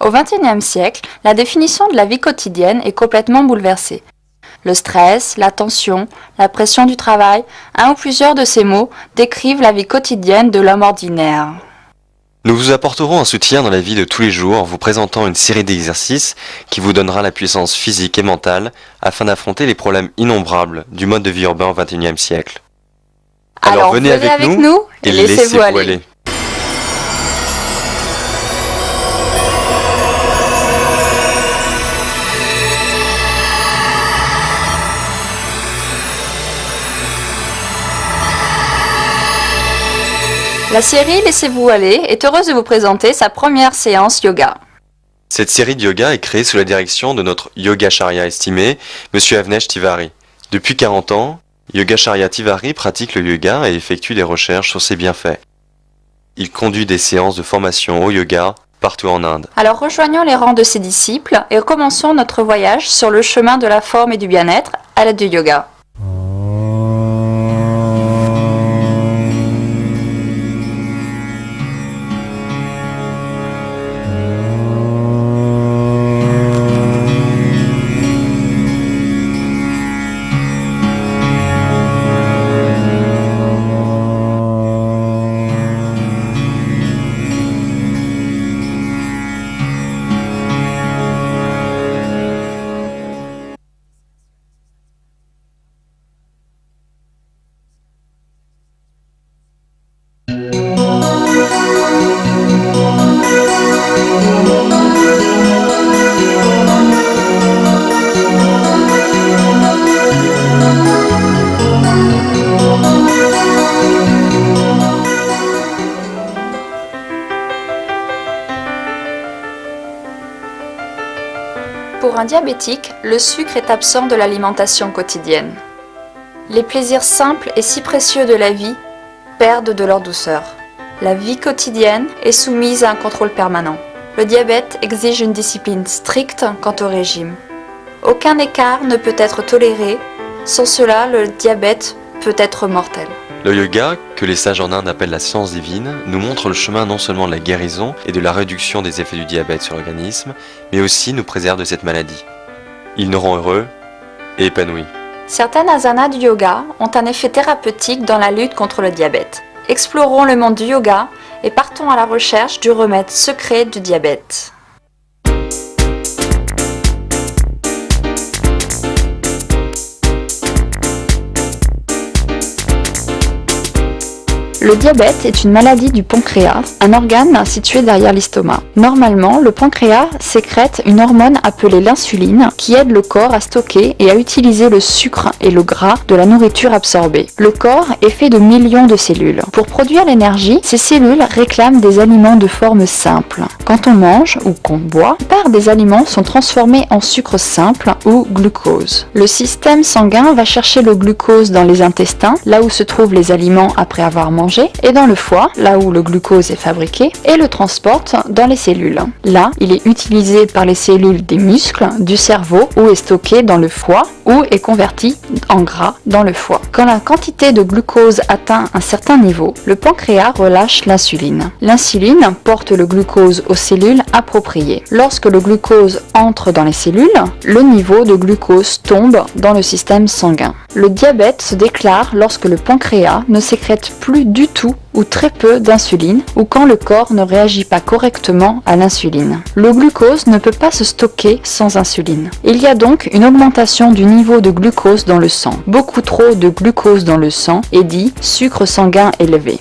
Au XXIe siècle, la définition de la vie quotidienne est complètement bouleversée. Le stress, la tension, la pression du travail, un ou plusieurs de ces mots décrivent la vie quotidienne de l'homme ordinaire. Nous vous apporterons un soutien dans la vie de tous les jours en vous présentant une série d'exercices qui vous donnera la puissance physique et mentale afin d'affronter les problèmes innombrables du mode de vie urbain au XXIe siècle. Alors venez avec nous et laissez-vous aller. La série Laissez-vous aller est heureuse de vous présenter sa première séance yoga. Cette série de yoga est créée sous la direction de notre Yogacharya estimé, Monsieur Avnesh Tiwari. Depuis 40 ans, Yogacharya Tiwari pratique le yoga et effectue des recherches sur ses bienfaits. Il conduit des séances de formation au yoga partout en Inde. Alors rejoignons les rangs de ses disciples et commençons notre voyage sur le chemin de la forme et du bien-être à l'aide du yoga. Pour un diabétique, le sucre est absent de l'alimentation quotidienne. Les plaisirs simples et si précieux de la vie perdent de leur douceur. La vie quotidienne est soumise à un contrôle permanent. Le diabète exige une discipline stricte quant au régime. Aucun écart ne peut être toléré, sans cela le diabète peut être mortel. Le yoga, que les sages en Inde appellent la science divine, nous montre le chemin non seulement de la guérison et de la réduction des effets du diabète sur l'organisme, mais aussi nous préserve de cette maladie. Il nous rend heureux et épanouis. Certaines asanas du yoga ont un effet thérapeutique dans la lutte contre le diabète. Explorons le monde du yoga et partons à la recherche du remède secret du diabète. Le diabète est une maladie du pancréas, un organe situé derrière l'estomac. Normalement, le pancréas sécrète une hormone appelée l'insuline qui aide le corps à stocker et à utiliser le sucre et le gras de la nourriture absorbée. Le corps est fait de millions de cellules. Pour produire l'énergie, ces cellules réclament des aliments de forme simple. Quand on mange ou qu'on boit, la plupart des aliments sont transformés en sucre simple ou glucose. Le système sanguin va chercher le glucose dans les intestins, là où se trouvent les aliments après avoir mangé, et dans le foie, là où le glucose est fabriqué, et le transporte dans les cellules. Là, il est utilisé par les cellules des muscles, du cerveau, ou est stocké dans le foie, ou est converti en gras dans le foie. Quand la quantité de glucose atteint un certain niveau, le pancréas relâche l'insuline. L'insuline porte le glucose aux cellules appropriées. Lorsque le glucose entre dans les cellules, le niveau de glucose tombe dans le système sanguin. Le diabète se déclare lorsque le pancréas ne sécrète plus du tout ou très peu d'insuline ou quand le corps ne réagit pas correctement à l'insuline. Le glucose ne peut pas se stocker sans insuline. Il y a donc une augmentation du niveau de glucose dans le sang. Beaucoup trop de glucose dans le sang est dit sucre sanguin élevé.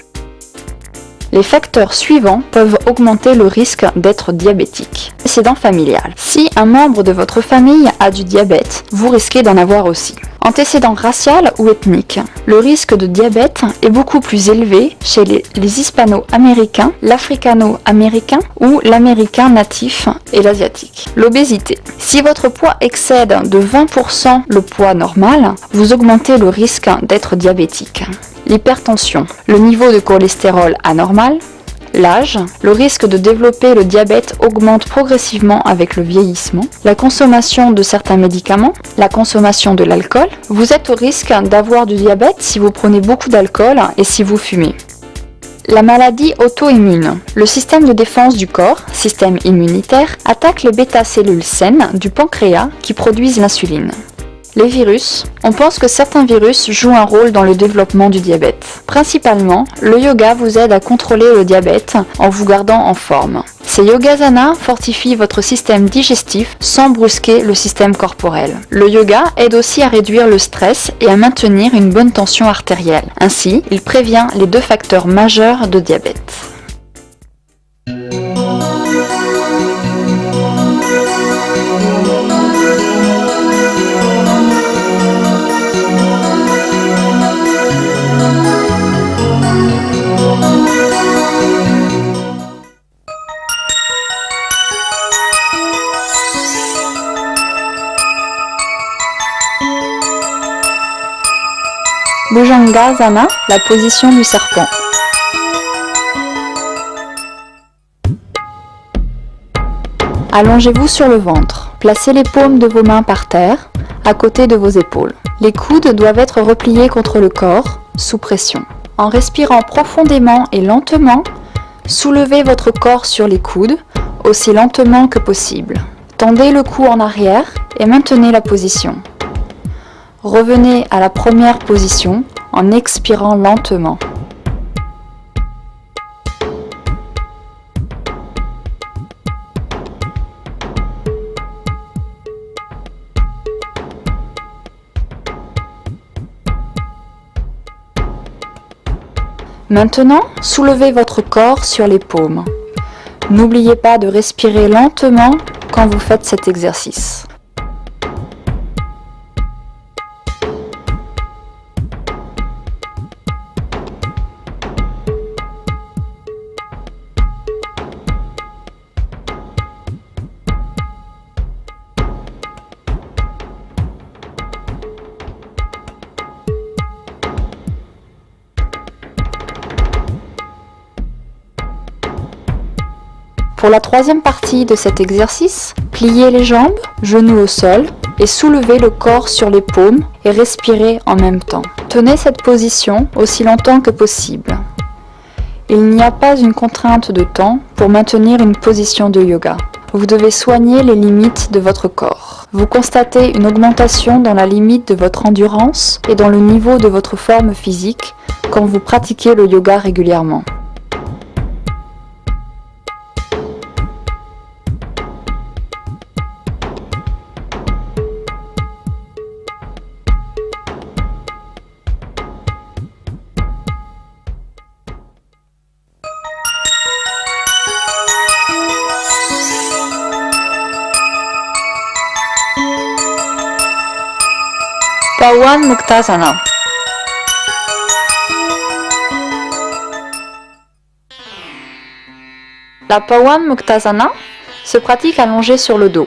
Les facteurs suivants peuvent augmenter le risque d'être diabétique. Antécédent familial. Si un membre de votre famille a du diabète, vous risquez d'en avoir aussi. Antécédent racial ou ethnique. Le risque de diabète est beaucoup plus élevé chez les hispano-américains, l'africano-américain ou l'américain natif et l'asiatique. L'obésité. Si votre poids excède de 20% le poids normal, vous augmentez le risque d'être diabétique. L'hypertension. Le niveau de cholestérol anormal. L'âge, le risque de développer le diabète augmente progressivement avec le vieillissement. La consommation de certains médicaments, la consommation de l'alcool. Vous êtes au risque d'avoir du diabète si vous prenez beaucoup d'alcool et si vous fumez. La maladie auto-immune. Le système de défense du corps, système immunitaire, attaque les bêta-cellules saines du pancréas qui produisent l'insuline. Les virus. On pense que certains virus jouent un rôle dans le développement du diabète. Principalement, le yoga vous aide à contrôler le diabète en vous gardant en forme. Ces yogasanas fortifient votre système digestif sans brusquer le système corporel. Le yoga aide aussi à réduire le stress et à maintenir une bonne tension artérielle. Ainsi, il prévient les 2 facteurs majeurs de diabète. Bhujangasana, la position du serpent. Allongez-vous sur le ventre. Placez les paumes de vos mains par terre, à côté de vos épaules. Les coudes doivent être repliés contre le corps, sous pression. En respirant profondément et lentement, soulevez votre corps sur les coudes, aussi lentement que possible. Tendez le cou en arrière et maintenez la position. Revenez à la première position en expirant lentement. Maintenant, soulevez votre corps sur les paumes. N'oubliez pas de respirer lentement quand vous faites cet exercice. Pour la 3e partie de cet exercice, pliez les jambes, genoux au sol et soulevez le corps sur les paumes et respirez en même temps. Tenez cette position aussi longtemps que possible. Il n'y a pas une contrainte de temps pour maintenir une position de yoga. Vous devez soigner les limites de votre corps. Vous constatez une augmentation dans la limite de votre endurance et dans le niveau de votre forme physique quand vous pratiquez le yoga régulièrement. Pawan Muktasana. La Pawan Muktasana se pratique allongée sur le dos.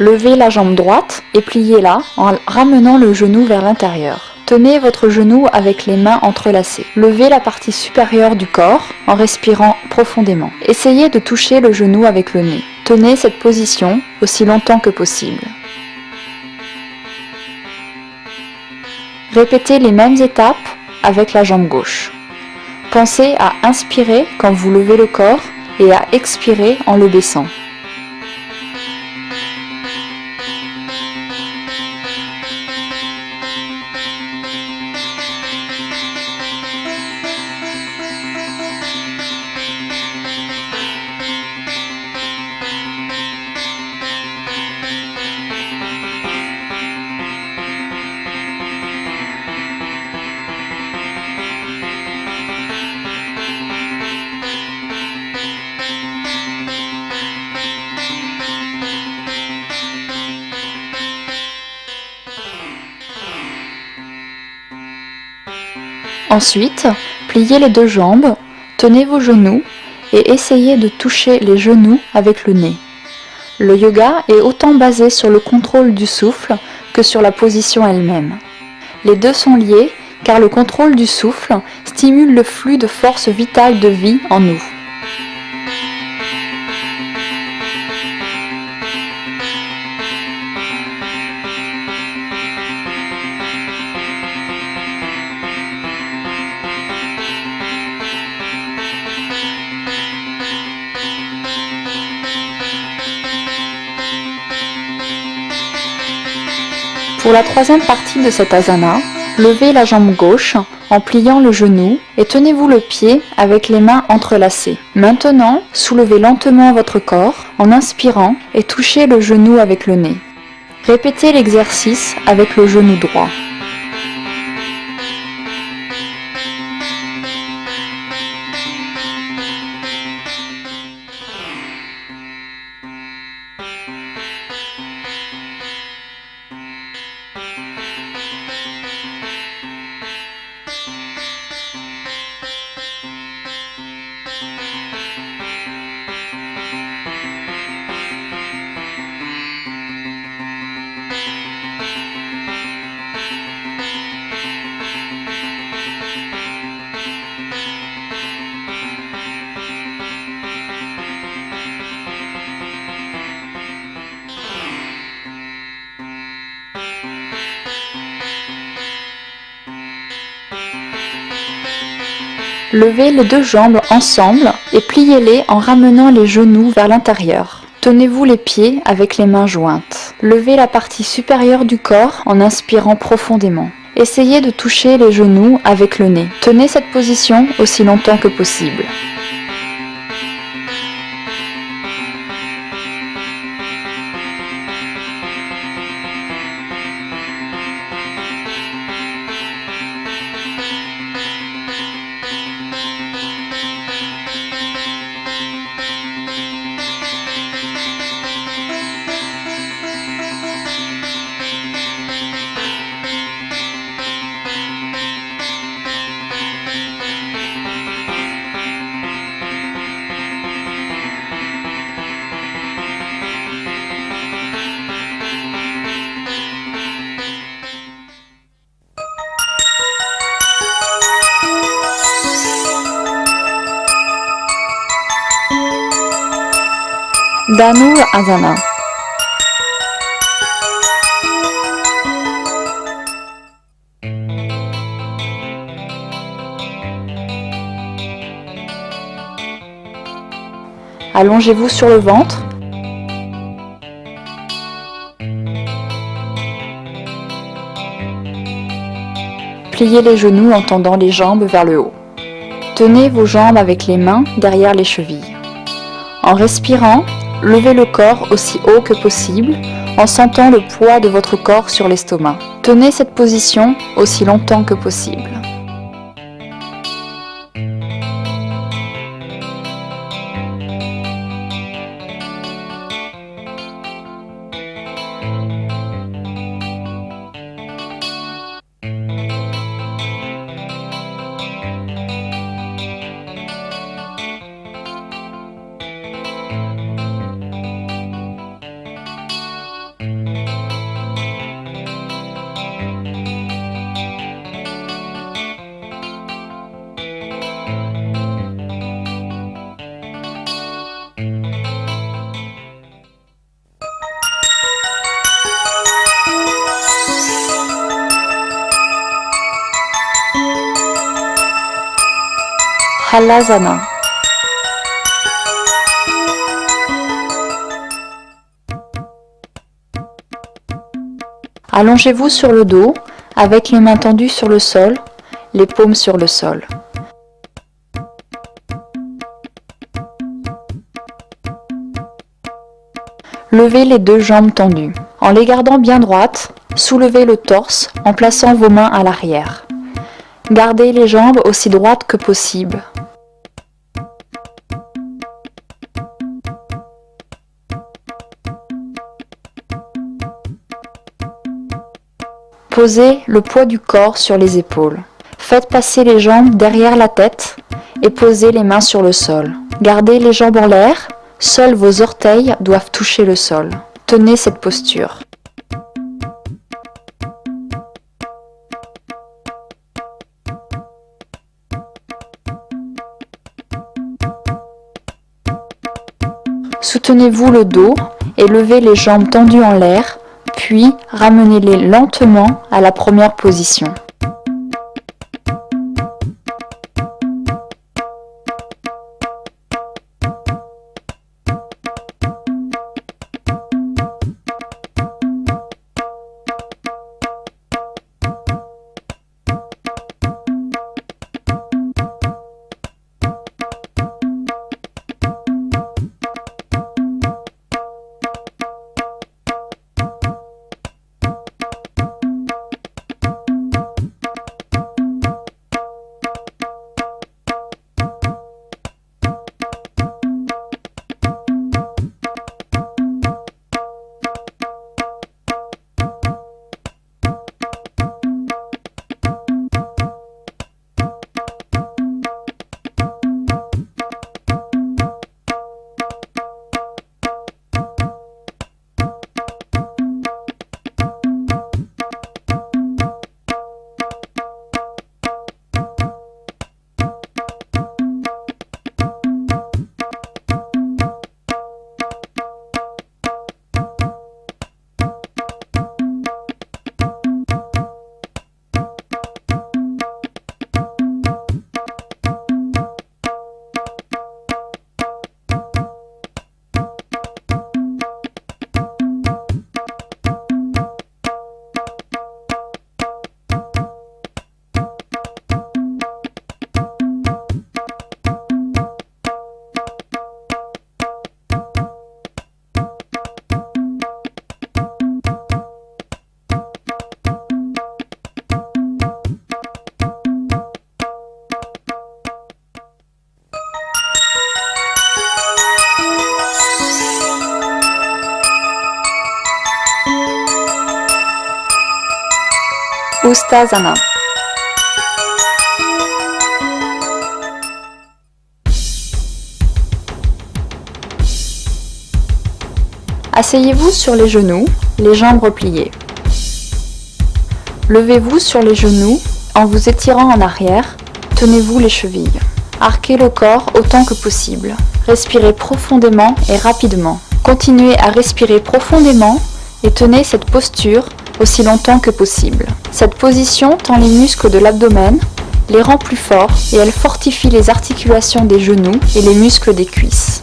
Levez la jambe droite et pliez-la en ramenant le genou vers l'intérieur. Tenez votre genou avec les mains entrelacées. Levez la partie supérieure du corps en respirant profondément. Essayez de toucher le genou avec le nez. Tenez cette position aussi longtemps que possible. Répétez les mêmes étapes avec la jambe gauche. Pensez à inspirer quand vous levez le corps et à expirer en le baissant. Ensuite, pliez les 2 jambes, tenez vos genoux et essayez de toucher les genoux avec le nez. Le yoga est autant basé sur le contrôle du souffle que sur la position elle-même. Les deux sont liés car le contrôle du souffle stimule le flux de force vitale de vie en nous. Pour la troisième partie de cette asana, levez la jambe gauche en pliant le genou et tenez-vous le pied avec les mains entrelacées. Maintenant, soulevez lentement votre corps en inspirant et touchez le genou avec le nez. Répétez l'exercice avec le genou droit. Levez les deux jambes ensemble et pliez-les en ramenant les genoux vers l'intérieur. Tenez-vous les pieds avec les mains jointes. Levez la partie supérieure du corps en inspirant profondément. Essayez de toucher les genoux avec le nez. Tenez cette position aussi longtemps que possible. Dhanurasana. Allongez-vous sur le ventre. Pliez les genoux en tendant les jambes vers le haut. Tenez vos jambes avec les mains derrière les chevilles. En respirant, levez le corps aussi haut que possible en sentant le poids de votre corps sur l'estomac. Tenez cette position aussi longtemps que possible. Halasana. Allongez-vous sur le dos avec les mains tendues sur le sol, les paumes sur le sol. Levez les deux jambes tendues. En les gardant bien droites, soulevez le torse en plaçant vos mains à l'arrière. Gardez les jambes aussi droites que possible. Posez le poids du corps sur les épaules. Faites passer les jambes derrière la tête et posez les mains sur le sol. Gardez les jambes en l'air, seuls vos orteils doivent toucher le sol. Tenez cette posture. Soutenez-vous le dos et levez les jambes tendues en l'air, puis ramenez-les lentement à la première position. Utthana. Asseyez-vous sur les genoux, les jambes repliées. Levez-vous sur les genoux en vous étirant en arrière, tenez-vous les chevilles. Arquez le corps autant que possible. Respirez profondément et rapidement. Continuez à respirer profondément et tenez cette posture aussi longtemps que possible. Cette position tend les muscles de l'abdomen, les rend plus forts et elle fortifie les articulations des genoux et les muscles des cuisses.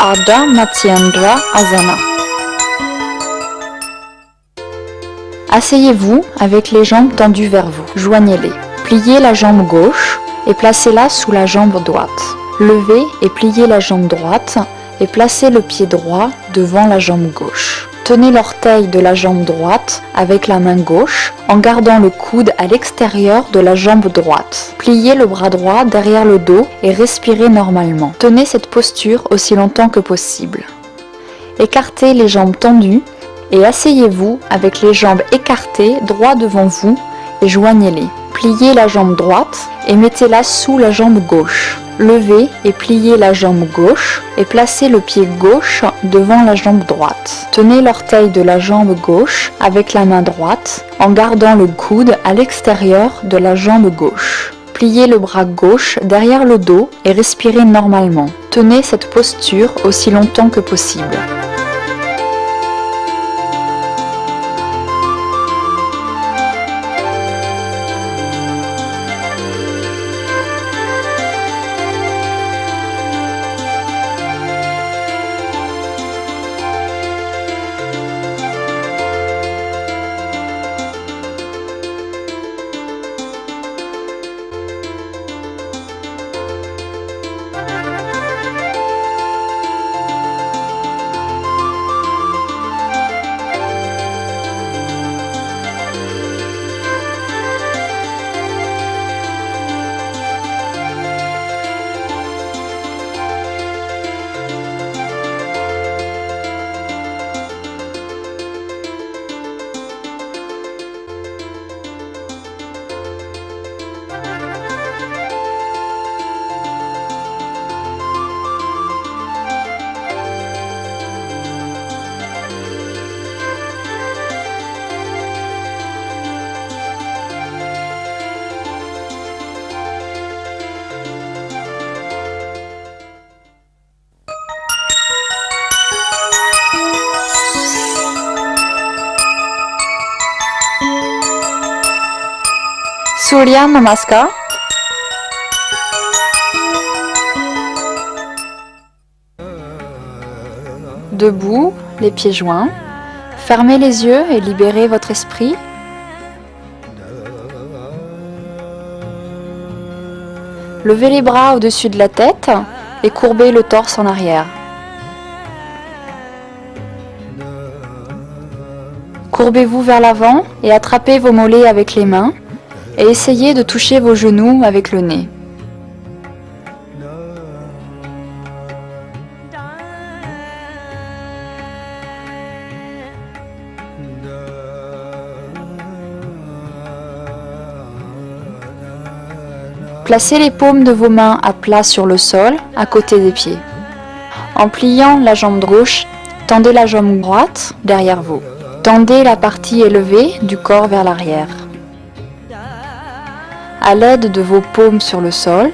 Ardha Matsyendrasana. Asseyez-vous avec les jambes tendues vers vous. Joignez-les. Pliez la jambe gauche et placez-la sous la jambe droite. Levez et pliez la jambe droite et placez le pied droit devant la jambe gauche. Tenez l'orteil de la jambe droite avec la main gauche en gardant le coude à l'extérieur de la jambe droite. Pliez le bras droit derrière le dos et respirez normalement. Tenez cette posture aussi longtemps que possible. Écartez les jambes tendues et asseyez-vous avec les jambes écartées droit devant vous et joignez-les. Pliez la jambe droite et mettez-la sous la jambe gauche. Levez et pliez la jambe gauche et placez le pied gauche devant la jambe droite. Tenez l'orteil de la jambe gauche avec la main droite en gardant le coude à l'extérieur de la jambe gauche. Pliez le bras gauche derrière le dos et respirez normalement. Tenez cette posture aussi longtemps que possible. Surya Namaskar. Debout, les pieds joints. Fermez les yeux et libérez votre esprit. Levez les bras au-dessus de la tête et courbez le torse en arrière. Courbez-vous vers l'avant et attrapez vos mollets avec les mains et essayez de toucher vos genoux avec le nez. Placez les paumes de vos mains à plat sur le sol, à côté des pieds. En pliant la jambe gauche, tendez la jambe droite derrière vous. Tendez la partie élevée du corps vers l'arrière. À l'aide de vos paumes sur le sol,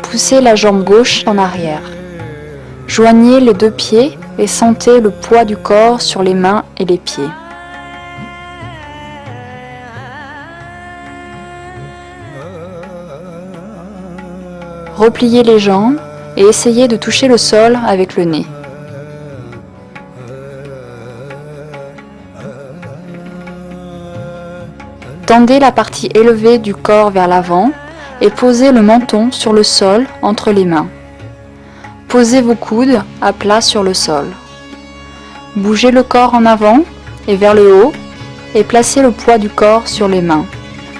Poussez la jambe gauche en arrière. Joignez les deux pieds et sentez le poids du corps sur les mains et les pieds. Repliez les jambes et essayez de toucher le sol avec le nez. Tendez la partie élevée du corps vers l'avant et posez le menton sur le sol entre les mains. Posez vos coudes à plat sur le sol. Bougez le corps en avant et vers le haut et placez le poids du corps sur les mains.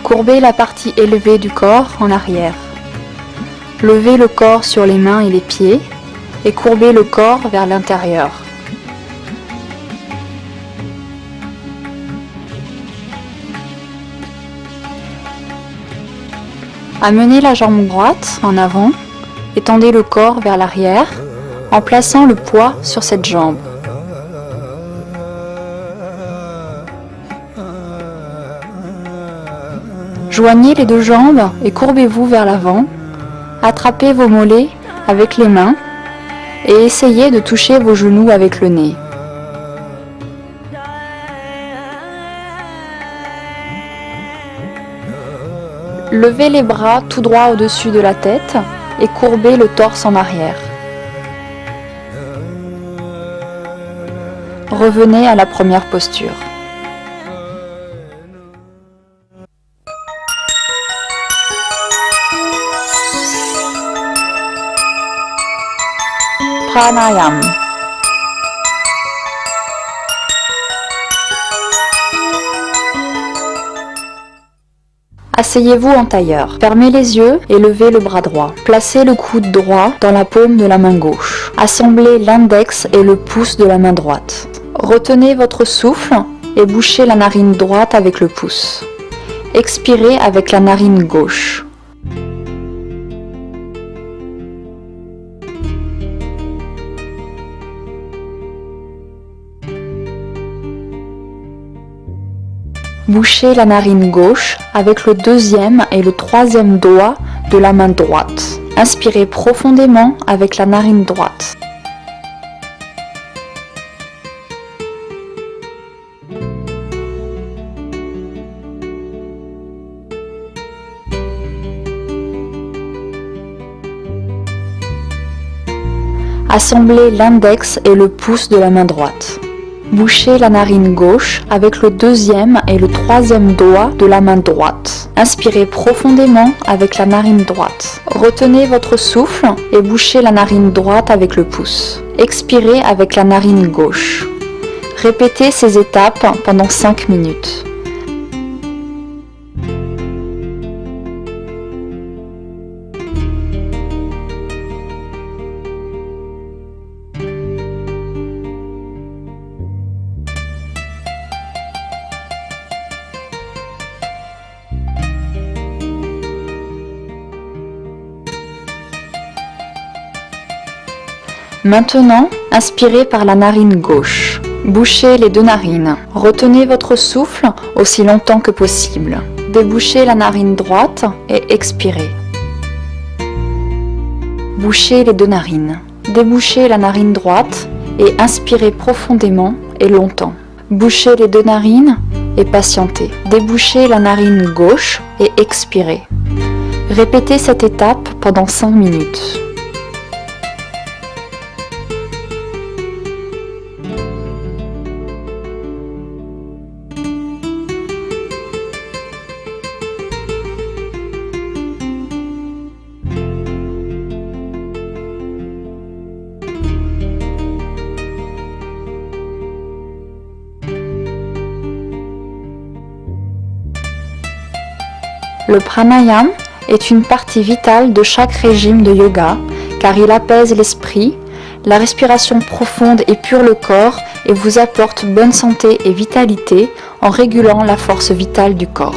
Courbez la partie élevée du corps en arrière. Levez le corps sur les mains et les pieds et courbez le corps vers l'intérieur. Amenez la jambe droite en avant et tendez le corps vers l'arrière en plaçant le poids sur cette jambe. Joignez les deux jambes et courbez-vous vers l'avant. Attrapez vos mollets avec les mains et essayez de toucher vos genoux avec le nez. Levez les bras tout droit au-dessus de la tête et courbez le torse en arrière. Revenez à la première posture. Pranayama. Asseyez-vous en tailleur. Fermez les yeux et levez le bras droit. Placez le coude droit dans la paume de la main gauche. Assemblez l'index et le pouce de la main droite. Retenez votre souffle et bouchez la narine droite avec le pouce. Expirez avec la narine gauche. Bouchez la narine gauche avec le deuxième et le troisième doigt de la main droite. Inspirez profondément avec la narine droite. Assemblez l'index et le pouce de la main droite. Bouchez la narine gauche avec le deuxième et le troisième doigt de la main droite. Inspirez profondément avec la narine droite. Retenez votre souffle et bouchez la narine droite avec le pouce. Expirez avec la narine gauche. Répétez ces étapes pendant 5 minutes. Maintenant, inspirez par la narine gauche. Bouchez les deux narines. Retenez votre souffle aussi longtemps que possible. Débouchez la narine droite et expirez. Bouchez les deux narines. Débouchez la narine droite et inspirez profondément et longtemps. Bouchez les deux narines et patientez. Débouchez la narine gauche et expirez. Répétez cette étape pendant 5 minutes. Le pranayama est une partie vitale de chaque régime de yoga car il apaise l'esprit, la respiration profonde épure le corps et vous apporte bonne santé et vitalité en régulant la force vitale du corps.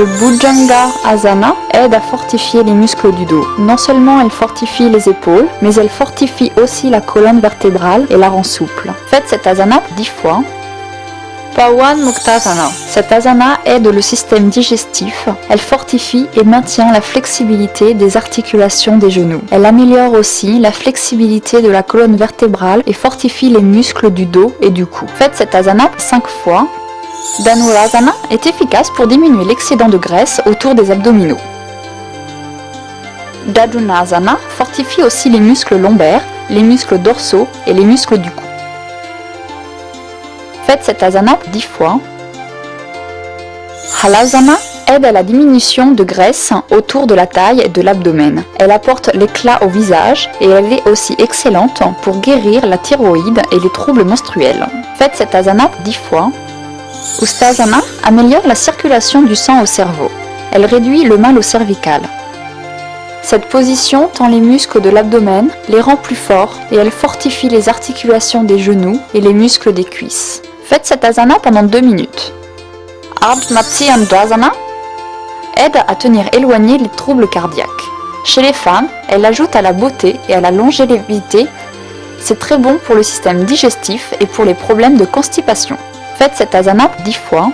Le Bhujanga Asana aide à fortifier les muscles du dos. Non seulement elle fortifie les épaules, mais elle fortifie aussi la colonne vertébrale et la rend souple. Faites cet asana 10 fois. Pawan Muktasana. Cet asana aide le système digestif, elle fortifie et maintient la flexibilité des articulations des genoux. Elle améliore aussi la flexibilité de la colonne vertébrale et fortifie les muscles du dos et du cou. Faites cet asana 5 fois. Dhanurasana est efficace pour diminuer l'excédent de graisse autour des abdominaux. Dhanurasana fortifie aussi les muscles lombaires, les muscles dorsaux et les muscles du cou. Faites cet asana 10 fois. Halasana aide à la diminution de graisse autour de la taille et de l'abdomen. Elle apporte l'éclat au visage et elle est aussi excellente pour guérir la thyroïde et les troubles menstruels. Faites cet asana 10 fois. Ustasana améliore la circulation du sang au cerveau. Elle réduit le mal au cervical. Cette position tend les muscles de l'abdomen, les rend plus forts et elle fortifie les articulations des genoux et les muscles des cuisses. Faites cet asana pendant 2 minutes. Ardha Matsyendrasana aide à tenir éloignés les troubles cardiaques. Chez les femmes, elle ajoute à la beauté et à la longévité. C'est très bon pour le système digestif et pour les problèmes de constipation. Faites cet asana 10 fois.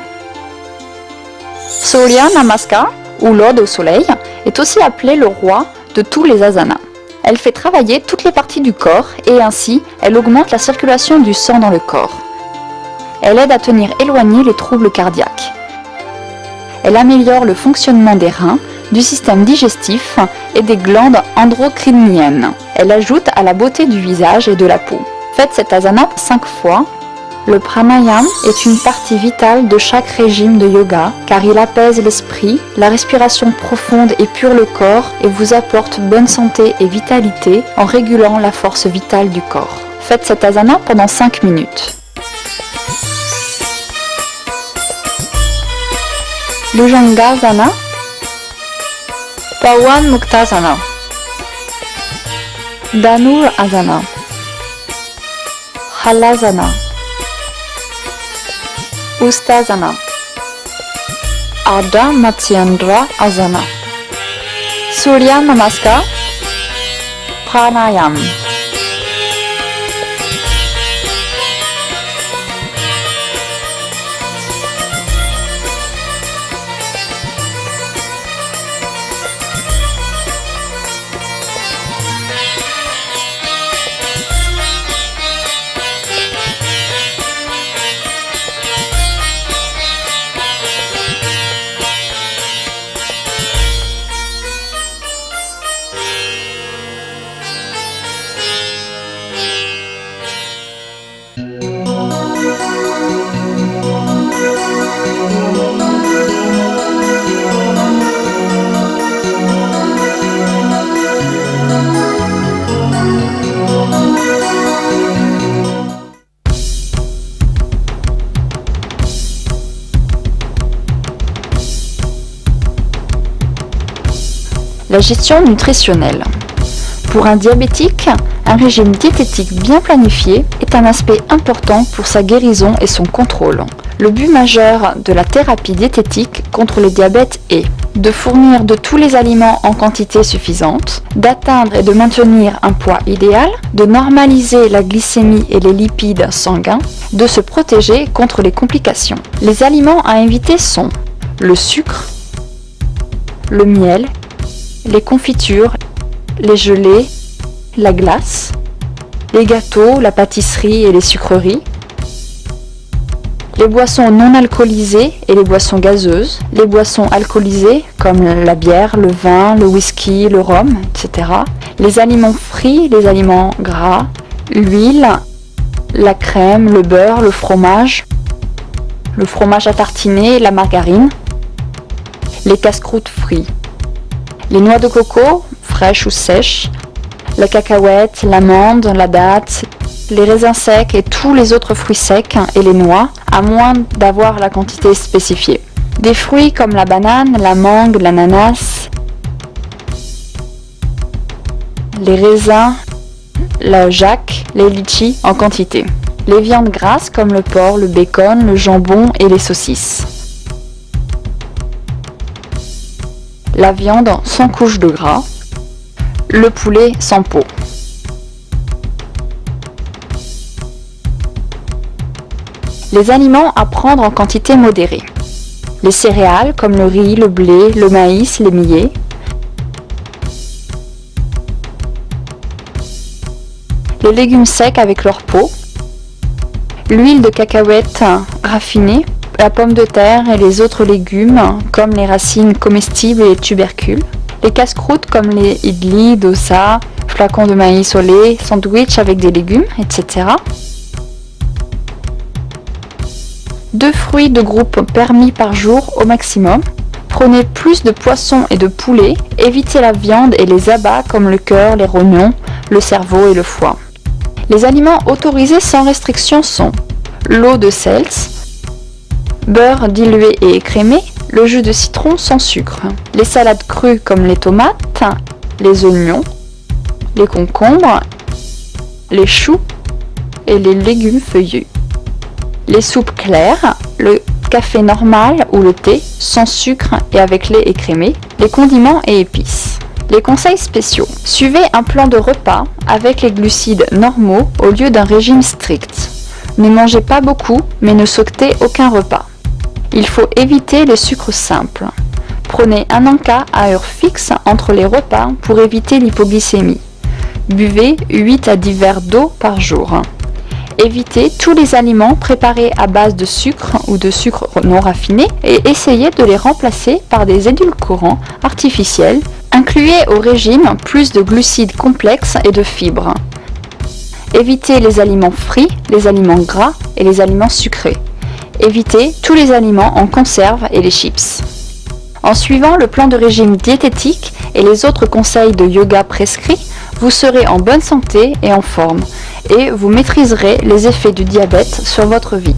Surya Namaskar, ou l'ode au soleil, est aussi appelé le roi de tous les asanas. Elle fait travailler toutes les parties du corps et ainsi, elle augmente la circulation du sang dans le corps. Elle aide à tenir éloignés les troubles cardiaques. Elle améliore le fonctionnement des reins, du système digestif et des glandes endocriniennes. Elle ajoute à la beauté du visage et de la peau. Faites cet asana 5 fois. Le pranayama est une partie vitale de chaque régime de yoga car il apaise l'esprit, la respiration profonde épure le corps et vous apporte bonne santé et vitalité en régulant la force vitale du corps. Faites cet asana pendant 5 minutes. Bhujangasana, Pawan Muktasana, Dhanurasana, Halasana, Ustasana, Ardha Matsyendrasana, Surya Namaskar, Pranayama. La gestion nutritionnelle. Pour un diabétique, un régime diététique bien planifié est un aspect important pour sa guérison et son contrôle. Le but majeur de la thérapie diététique contre le diabète est de fournir de tous les aliments en quantité suffisante, d'atteindre et de maintenir un poids idéal, de normaliser la glycémie et les lipides sanguins, de se protéger contre les complications. Les aliments à éviter sont le sucre, le miel, les confitures, les gelées, la glace, les gâteaux, la pâtisserie et les sucreries, les boissons non alcoolisées et les boissons gazeuses, les boissons alcoolisées comme la bière, le vin, le whisky, le rhum, etc., les aliments frits, les aliments gras, l'huile, la crème, le beurre, le fromage à tartiner, la margarine, les casse-croûtes frits, les noix de coco, fraîches ou sèches, la cacahuète, l'amande, la date, les raisins secs et tous les autres fruits secs et les noix, à moins d'avoir la quantité spécifiée. Des fruits comme la banane, la mangue, l'ananas, les raisins, la jack, les litchis en quantité. Les viandes grasses comme le porc, le bacon, le jambon et les saucisses. la viande sans couche de gras, le poulet sans peau. Les aliments à prendre en quantité modérée. Les céréales comme le riz, le blé, le maïs, les millets. Les légumes secs avec leur peau. L'huile de cacahuète raffinée, la pomme de terre et les autres légumes comme les racines comestibles et les tubercules. Les casse-croûtes comme les idlis, dosa, flacons de maïs au lait, sandwich avec des légumes, etc. 2 fruits de groupe permis par jour au maximum. Prenez plus de poissons et de poulet. Évitez la viande et les abats comme le cœur, les rognons, le cerveau et le foie. Les aliments autorisés sans restriction sont l'eau de seltz, beurre dilué et écrémé, le jus de citron sans sucre, les salades crues comme les tomates, les oignons, les concombres, les choux et les légumes feuillus. Les soupes claires, le café normal ou le thé sans sucre et avec lait écrémé, les condiments et épices. Les conseils spéciaux. Suivez un plan de repas avec les glucides normaux au lieu d'un régime strict. Ne mangez pas beaucoup, mais ne sautez aucun repas. Il faut éviter les sucres simples. Prenez un encas à heure fixe entre les repas pour éviter l'hypoglycémie. Buvez 8 à 10 verres d'eau par jour. Évitez tous les aliments préparés à base de sucre ou de sucre non raffiné et essayez de les remplacer par des édulcorants artificiels. Incluez au régime plus de glucides complexes et de fibres. Évitez les aliments frits, les aliments gras et les aliments sucrés. Évitez tous les aliments en conserve et les chips. En suivant le plan de régime diététique et les autres conseils de yoga prescrits, vous serez en bonne santé et en forme, et vous maîtriserez les effets du diabète sur votre vie.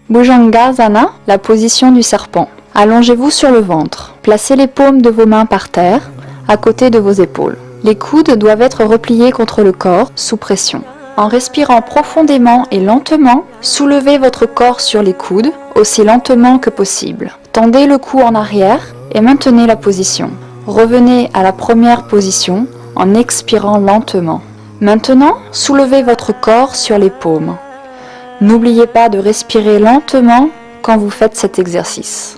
Bhujangasana, la position du serpent. Allongez-vous sur le ventre. Placez les paumes de vos mains par terre, à côté de vos épaules. Les coudes doivent être repliés contre le corps, sous pression. En respirant profondément et lentement, soulevez votre corps sur les coudes, aussi lentement que possible. Tendez le cou en arrière et maintenez la position. Revenez à la première position en expirant lentement. Maintenant, soulevez votre corps sur les paumes. N'oubliez pas de respirer lentement quand vous faites cet exercice.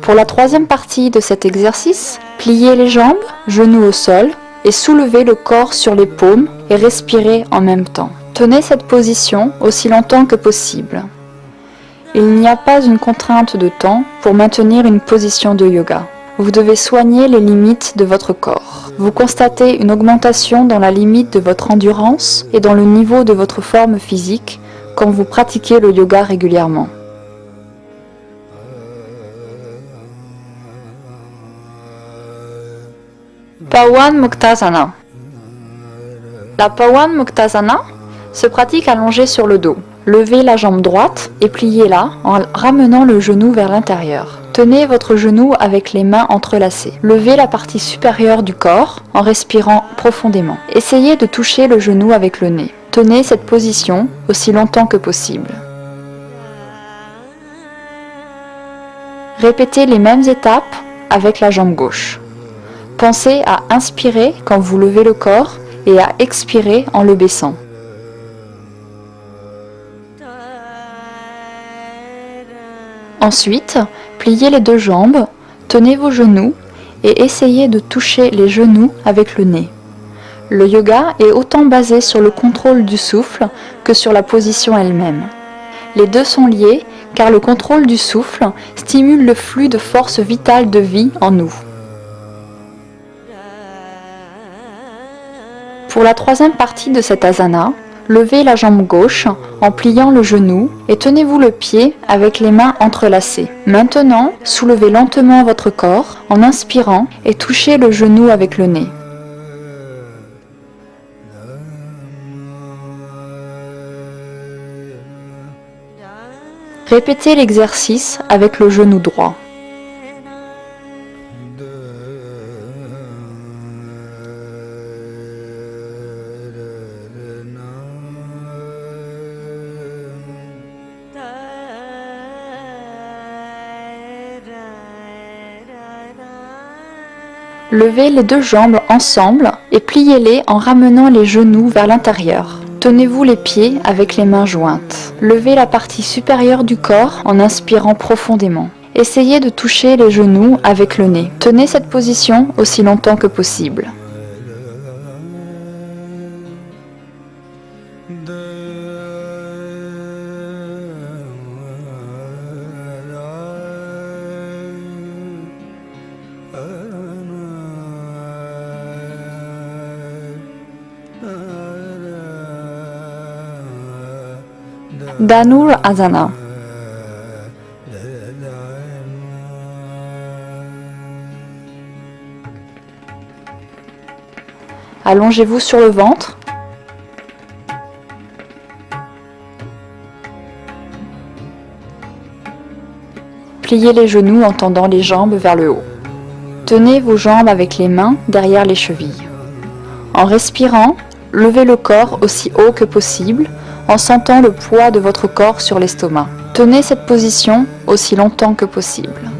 Pour la troisième partie de cet exercice, pliez les jambes, genoux au sol et soulevez le corps sur les paumes et respirez en même temps. Tenez cette position aussi longtemps que possible. Il n'y a pas une contrainte de temps pour maintenir une position de yoga. Vous devez soigner les limites de votre corps. Vous constatez une augmentation dans la limite de votre endurance et dans le niveau de votre forme physique quand vous pratiquez le yoga régulièrement. Pawan Muktasana. La Pawan Muktasana se pratique allongée sur le dos. Levez la jambe droite et pliez-la en ramenant le genou vers l'intérieur. Tenez votre genou avec les mains entrelacées. Levez la partie supérieure du corps en respirant profondément. Essayez de toucher le genou avec le nez. Tenez cette position aussi longtemps que possible. Répétez les mêmes étapes avec la jambe gauche. Pensez à inspirer quand vous levez le corps et à expirer en le baissant. Ensuite, pliez les deux jambes, tenez vos genoux et essayez de toucher les genoux avec le nez. Le yoga est autant basé sur le contrôle du souffle que sur la position elle-même. Les deux sont liés car le contrôle du souffle stimule le flux de force vitale de vie en nous. Pour la troisième partie de cet asana, levez la jambe gauche en pliant le genou et tenez-vous le pied avec les mains entrelacées. Maintenant, soulevez lentement votre corps en inspirant et touchez le genou avec le nez. Répétez l'exercice avec le genou droit. Levez les deux jambes ensemble et pliez-les en ramenant les genoux vers l'intérieur. Tenez-vous les pieds avec les mains jointes. Levez la partie supérieure du corps en inspirant profondément. Essayez de toucher les genoux avec le nez. Tenez cette position aussi longtemps que possible. Dhanurasana. Allongez-vous sur le ventre. Pliez les genoux en tendant les jambes vers le haut. Tenez vos jambes avec les mains derrière les chevilles. En respirant, levez le corps aussi haut que possible en sentant le poids de votre corps sur l'estomac. Tenez cette position aussi longtemps que possible.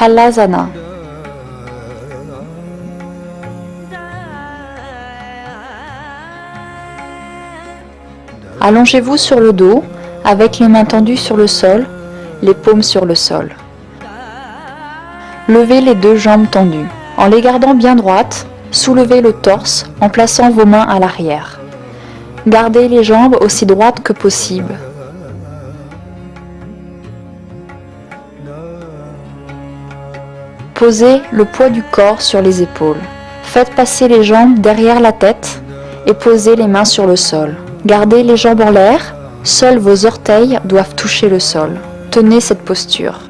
Halasana. Allongez-vous sur le dos avec les mains tendues sur le sol, les paumes sur le sol. Levez les deux jambes tendues. En les gardant bien droites, soulevez le torse en plaçant vos mains à l'arrière. Gardez les jambes aussi droites que possible. Posez le poids du corps sur les épaules. Faites passer les jambes derrière la tête et posez les mains sur le sol. Gardez les jambes en l'air, seuls vos orteils doivent toucher le sol. Tenez cette posture.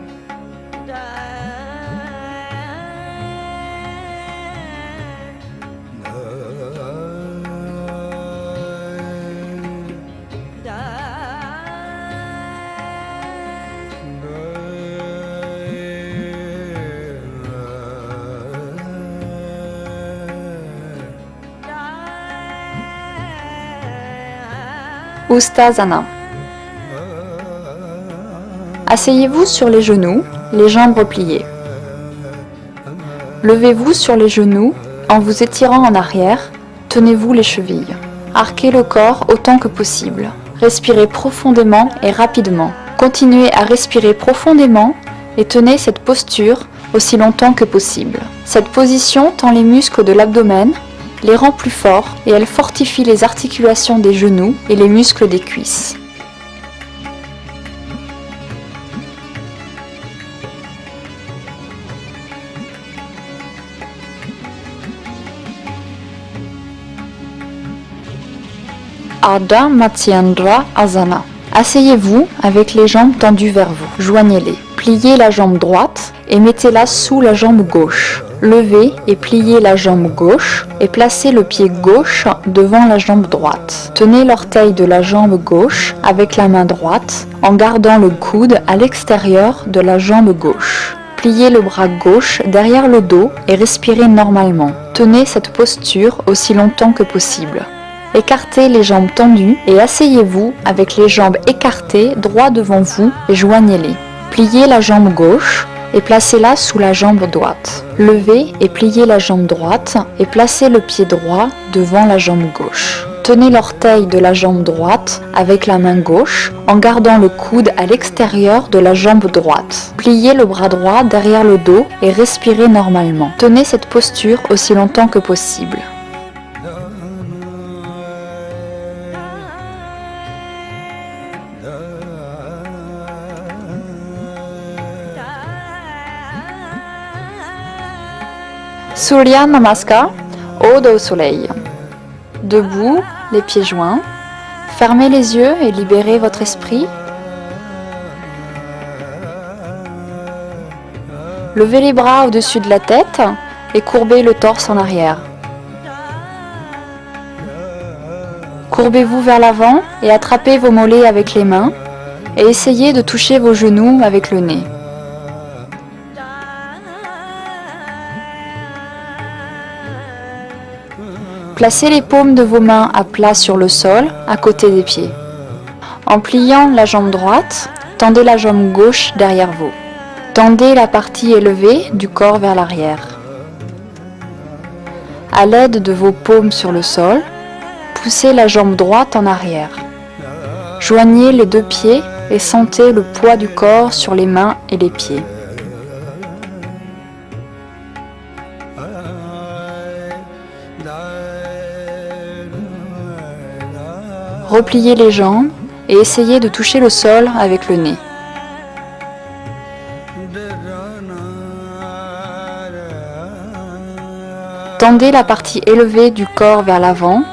Uttasana. Asseyez-vous sur les genoux, les jambes repliées. Levez-vous sur les genoux en vous étirant en arrière, tenez-vous les chevilles. Arquez le corps autant que possible. Respirez profondément et rapidement. Continuez à respirer profondément et tenez cette posture aussi longtemps que possible. Cette position tend les muscles de l'abdomen, les rend plus forts et elle fortifie les articulations des genoux et les muscles des cuisses. Ardha Matsyendra Asana. Asseyez-vous avec les jambes tendues vers vous. Joignez-les. Pliez la jambe droite et mettez-la sous la jambe gauche. Levez et pliez la jambe gauche et placez le pied gauche devant la jambe droite. Tenez l'orteil de la jambe gauche avec la main droite en gardant le coude à l'extérieur de la jambe gauche. Pliez le bras gauche derrière le dos et respirez normalement. Tenez cette posture aussi longtemps que possible. Écartez les jambes tendues et asseyez-vous avec les jambes écartées droit devant vous et joignez-les. Pliez la jambe gauche et placez-la sous la jambe droite. Levez et pliez la jambe droite et placez le pied droit devant la jambe gauche. Tenez l'orteil de la jambe droite avec la main gauche en gardant le coude à l'extérieur de la jambe droite. Pliez le bras droit derrière le dos et respirez normalement. Tenez cette posture aussi longtemps que possible. Surya Namaskar, ode au soleil. Debout, les pieds joints, fermez les yeux et libérez votre esprit. Levez les bras au-dessus de la tête et courbez le torse en arrière. Courbez-vous vers l'avant et attrapez vos mollets avec les mains et essayez de toucher vos genoux avec le nez. Placez les paumes de vos mains à plat sur le sol, à côté des pieds. En pliant la jambe droite, tendez la jambe gauche derrière vous. Tendez la partie élevée du corps vers l'arrière. À l'aide de vos paumes sur le sol, poussez la jambe droite en arrière. Joignez les deux pieds et sentez le poids du corps sur les mains et les pieds. Repliez les jambes et essayez de toucher le sol avec le nez. Tendez la partie élevée du corps vers l'avant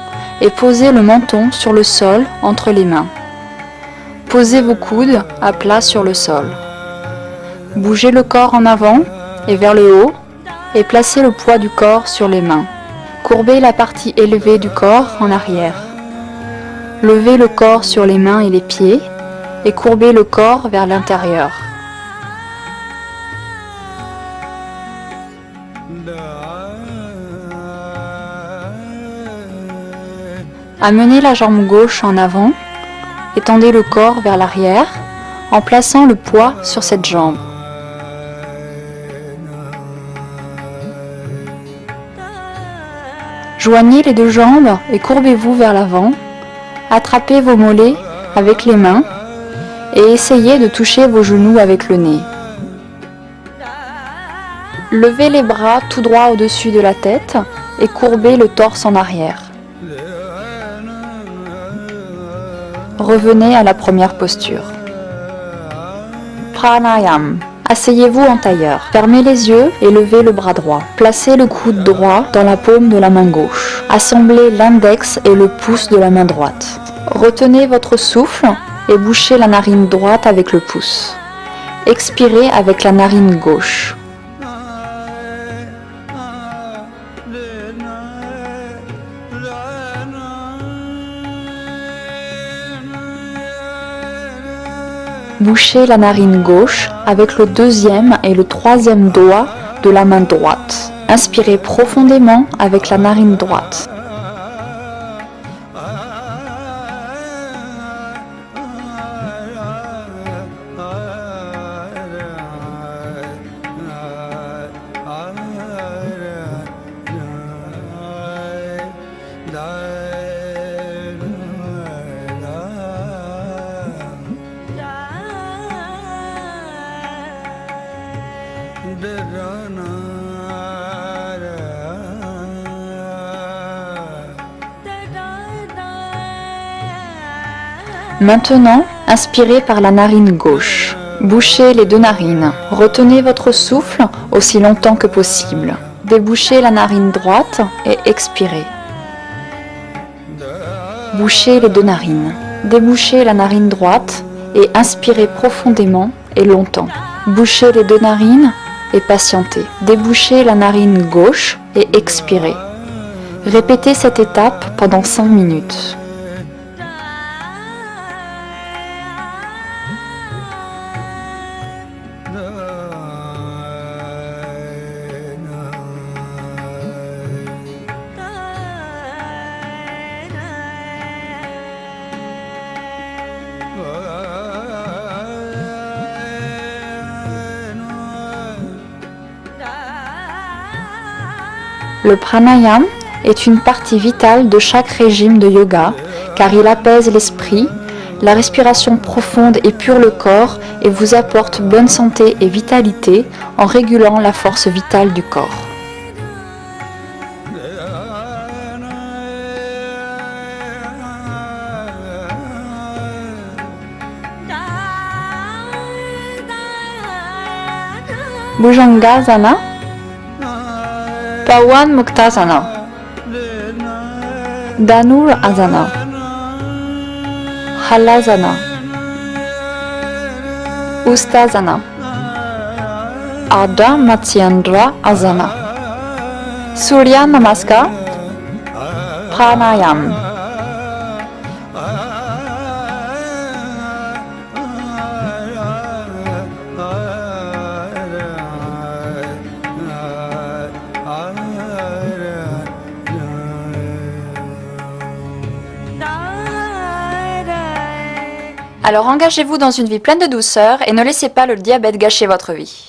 et posez le menton sur le sol entre les mains. Posez vos coudes à plat sur le sol. Bougez le corps en avant et vers le haut et placez le poids du corps sur les mains. Courbez la partie élevée du corps en arrière. Levez le corps sur les mains et les pieds et courbez le corps vers l'intérieur. Amenez la jambe gauche en avant et tendez le corps vers l'arrière en plaçant le poids sur cette jambe. Joignez les deux jambes et courbez-vous vers l'avant. Attrapez vos mollets avec les mains et essayez de toucher vos genoux avec le nez. Levez les bras tout droit au-dessus de la tête et courbez le torse en arrière. Revenez à la première posture. Pranayam. Asseyez-vous en tailleur. Fermez les yeux et levez le bras droit. Placez le coude droit dans la paume de la main gauche. Assemblez l'index et le pouce de la main droite. Retenez votre souffle et bouchez la narine droite avec le pouce. Expirez avec la narine gauche. Bouchez la narine gauche avec le deuxième et le troisième doigt de la main droite. Inspirez profondément avec la narine droite. Maintenant, inspirez par la narine gauche. Bouchez les deux narines. Retenez votre souffle aussi longtemps que possible. Débouchez la narine droite et expirez. Bouchez les deux narines. Débouchez la narine droite et inspirez profondément et longtemps. Bouchez les deux narines et patientez. Débouchez la narine gauche et expirez. Répétez cette étape pendant 5 minutes. Le pranayama est une partie vitale de chaque régime de yoga car il apaise l'esprit, la respiration profonde épure le corps et vous apporte bonne santé et vitalité en régulant la force vitale du corps. Bhujangasana. Pawan Muktasana, Danur Asana, Halasana, Ustasana, Ardha Matsyendra Asana, Surya Namaskar, Pranayam. Alors engagez-vous dans une vie pleine de douceur et ne laissez pas le diabète gâcher votre vie.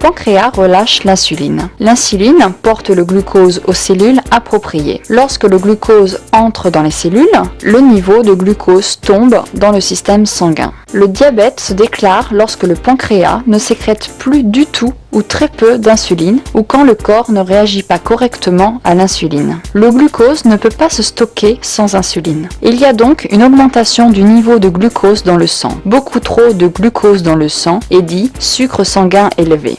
Le pancréas relâche l'insuline. L'insuline porte le glucose aux cellules appropriées. Lorsque le glucose entre dans les cellules, le niveau de glucose tombe dans le système sanguin. Le diabète se déclare lorsque le pancréas ne sécrète plus du tout ou très peu d'insuline ou quand le corps ne réagit pas correctement à l'insuline. Le glucose ne peut pas se stocker sans insuline. Il y a donc une augmentation du niveau de glucose dans le sang. Beaucoup trop de glucose dans le sang est dit sucre sanguin élevé.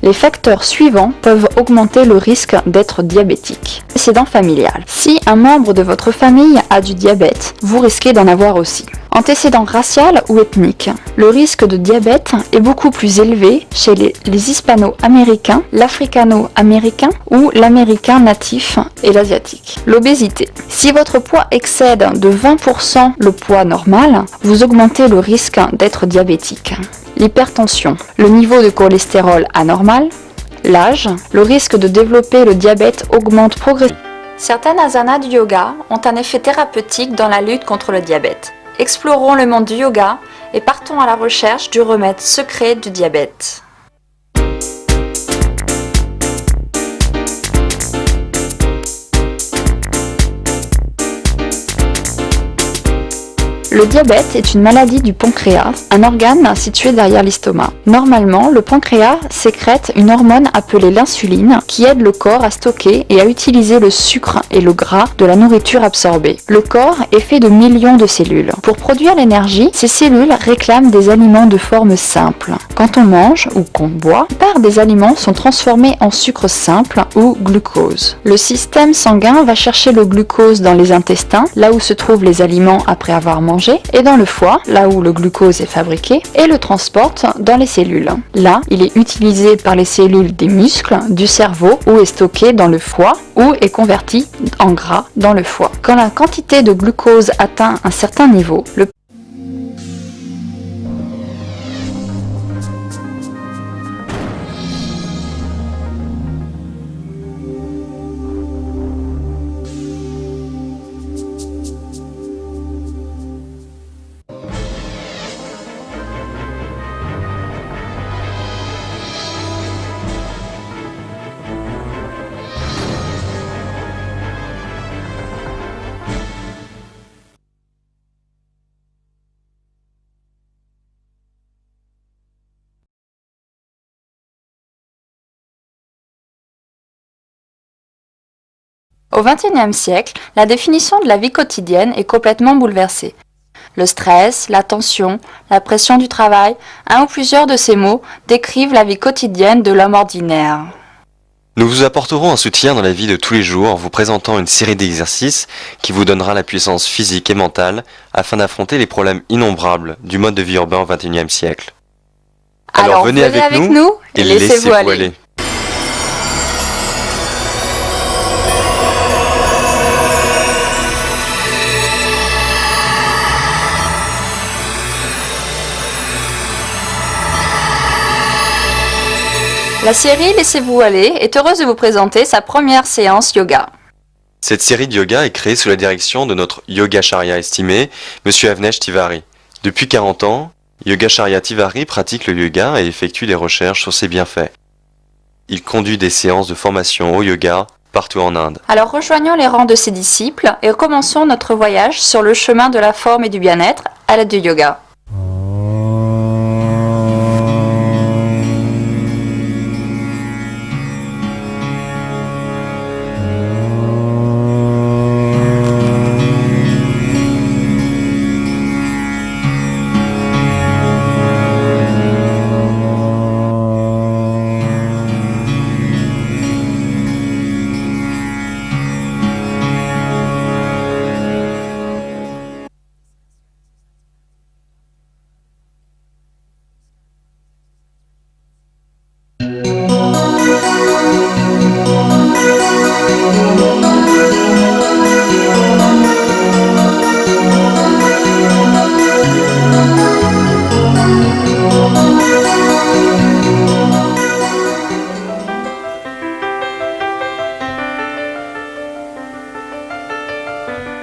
Les facteurs suivants peuvent augmenter le risque d'être diabétique. Antécédent familial. Si un membre de votre famille a du diabète, vous risquez d'en avoir aussi. Antécédent racial ou ethnique. Le risque de diabète est beaucoup plus élevé chez les hispano-américains, l'africano-américain ou l'américain natif et l'asiatique. L'obésité. Si votre poids excède de 20% le poids normal, vous augmentez le risque d'être diabétique. L'hypertension. Le niveau de cholestérol anormal. L'âge. Le risque de développer le diabète augmente progressivement. Certaines asanas du yoga ont un effet thérapeutique dans la lutte contre le diabète. Explorons le monde du yoga et partons à la recherche du remède secret du diabète. Le diabète est une maladie du pancréas, un organe situé derrière l'estomac. Normalement, le pancréas sécrète une hormone appelée l'insuline qui aide le corps à stocker et à utiliser le sucre et le gras de la nourriture absorbée. Le corps est fait de millions de cellules. Pour produire l'énergie, ces cellules réclament des aliments de forme simple. Quand on mange ou qu'on boit, la plupart des aliments sont transformés en sucre simple ou glucose. Le système sanguin va chercher le glucose dans les intestins, là où se trouvent les aliments après avoir mangé, et dans le foie, là où le glucose est fabriqué, et le transporte dans les cellules. Là, il est utilisé par les cellules des muscles, du cerveau, ou est stocké dans le foie, ou est converti en gras dans le foie. Quand la quantité de glucose atteint un certain niveau, le Au XXIe siècle, la définition de la vie quotidienne est complètement bouleversée. Le stress, la tension, la pression du travail, un ou plusieurs de ces mots décrivent la vie quotidienne de l'homme ordinaire. Nous vous apporterons un soutien dans la vie de tous les jours en vous présentant une série d'exercices qui vous donnera la puissance physique et mentale afin d'affronter les problèmes innombrables du mode de vie urbain au XXIe siècle. Alors venez avec nous et laissez-vous aller. La série Laissez-vous aller est heureuse de vous présenter sa première séance yoga. Cette série de yoga est créée sous la direction de notre Yogacharya estimé, Monsieur Avnesh Tiwari. Depuis 40 ans, Yogacharya Tiwari pratique le yoga et effectue des recherches sur ses bienfaits. Il conduit des séances de formation au yoga partout en Inde. Alors rejoignons les rangs de ses disciples et commençons notre voyage sur le chemin de la forme et du bien-être à l'aide du yoga.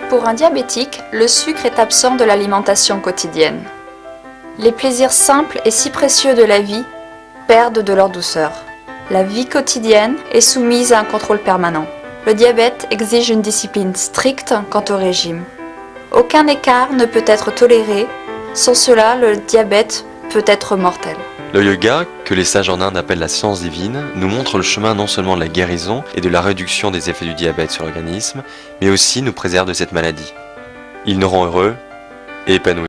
Pour un diabétique, le sucre est absent de l'alimentation quotidienne. Les plaisirs simples et si précieux de la vie perdent de leur douceur. La vie quotidienne est soumise à un contrôle permanent. Le diabète exige une discipline stricte quant au régime. Aucun écart ne peut être toléré, sans cela le diabète peut être mortel. Le yoga, que les sages en Inde appellent la science divine, nous montre le chemin non seulement de la guérison et de la réduction des effets du diabète sur l'organisme, mais aussi nous préserve de cette maladie. Il nous rend heureux et épanouis.